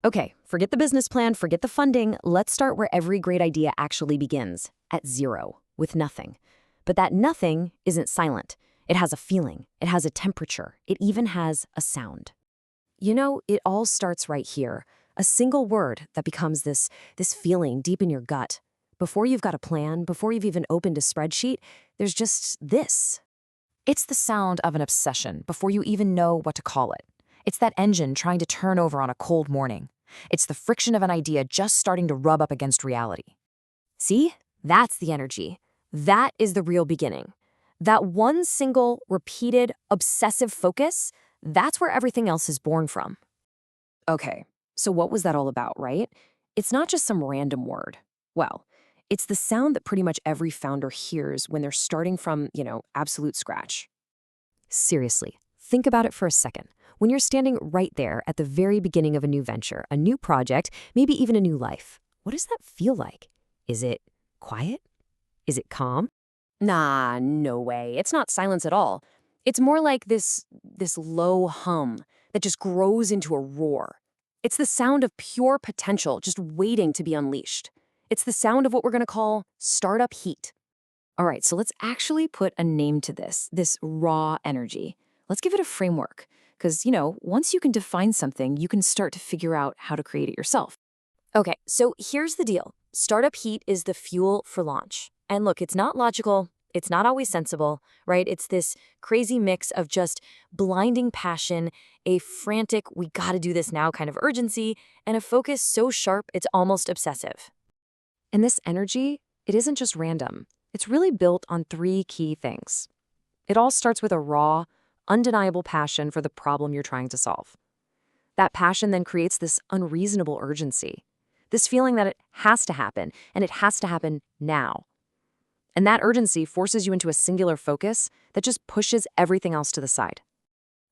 Okay, forget the business plan, forget the funding. Let's start where every great idea actually begins, at zero, with nothing. But that nothing isn't silent. It has a feeling, it has a temperature, it even has a sound. It all starts right here. A single word that becomes this feeling deep in your gut. Before you've got a plan, before you've even opened a spreadsheet, there's just this. It's the sound of an obsession before you even know what to call it. It's that engine trying to turn over on a cold morning. It's the friction of an idea just starting to rub up against reality. See? That's the energy. That is the real beginning. That one single, repeated, obsessive focus, that's where everything else is born from. Okay, so what was that all about, right? It's not just some random word. Well, it's the sound that pretty much every founder hears when they're starting from, absolute scratch. Seriously, think about it for a second. When you're standing right there at the very beginning of a new venture, a new project, maybe even a new life, what does that feel like? Is it quiet? Is it calm? Nah, no way. It's not silence at all. It's more like this low hum that just grows into a roar. It's the sound of pure potential just waiting to be unleashed. It's the sound of what we're going to call startup heat. All right, so let's actually put a name to this raw energy. Let's give it a framework, because, once you can define something, you can start to figure out how to create it yourself. Okay, so here's the deal. Startup heat is the fuel for launch. And look, it's not logical, it's not always sensible, right? It's this crazy mix of just blinding passion, a frantic, we gotta do this now kind of urgency, and a focus so sharp it's almost obsessive. And this energy, it isn't just random. It's really built on three key things. It all starts with a raw, undeniable passion for the problem you're trying to solve. That passion then creates this unreasonable urgency, this feeling that it has to happen, and it has to happen now. And that urgency forces you into a singular focus that just pushes everything else to the side.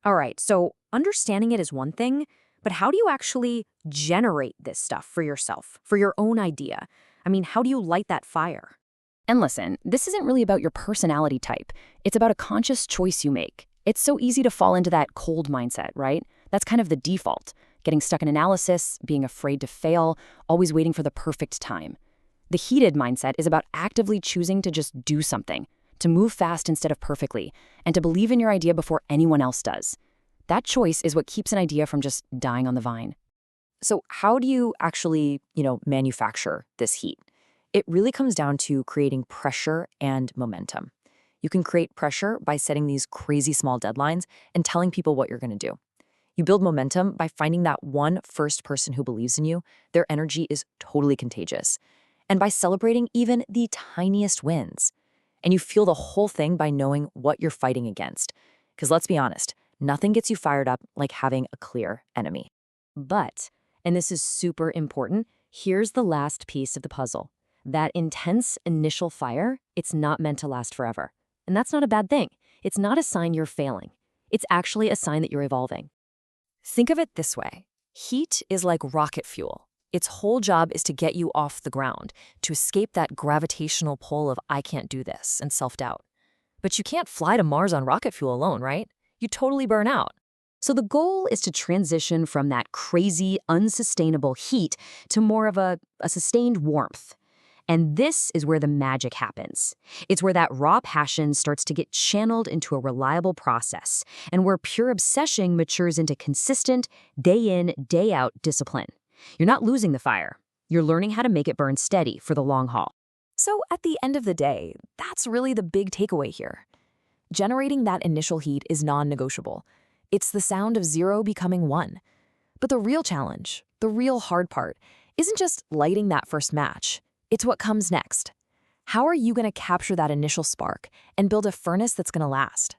All right, so understanding it is one thing, but how do you actually generate this stuff for yourself, for your own idea? I mean, how do you light that fire? And listen, this isn't really about your personality type. It's about a conscious choice you make. It's so easy to fall into that cold mindset, right? That's kind of the default. Getting stuck in analysis, being afraid to fail, always waiting for the perfect time. The heated mindset is about actively choosing to just do something, to move fast instead of perfectly, and to believe in your idea before anyone else does. That choice is what keeps an idea from just dying on the vine. So how do you actually, manufacture this heat? It really comes down to creating pressure and momentum. You can create pressure by setting these crazy small deadlines and telling people what you're going to do. You build momentum by finding that one first person who believes in you. Their energy is totally contagious. And by celebrating even the tiniest wins. And you feel the whole thing by knowing what you're fighting against. Because let's be honest, nothing gets you fired up like having a clear enemy. But, and this is super important, here's the last piece of the puzzle. That intense initial fire, it's not meant to last forever. And that's not a bad thing. It's not a sign you're failing. It's actually a sign that you're evolving. Think of it this way. Heat is like rocket fuel. Its whole job is to get you off the ground, to escape that gravitational pull of I can't do this and self-doubt. But you can't fly to Mars on rocket fuel alone, right? You totally burn out. So the goal is to transition from that crazy, unsustainable heat to more of a sustained warmth. And this is where the magic happens. It's where that raw passion starts to get channeled into a reliable process, and where pure obsession matures into consistent, day in, day out discipline. You're not losing the fire. You're learning how to make it burn steady for the long haul. So at the end of the day, that's really the big takeaway here. Generating that initial heat is non-negotiable. It's the sound of zero becoming one. But the real challenge, the real hard part, isn't just lighting that first match. It's what comes next. How are you going to capture that initial spark and build a furnace that's going to last?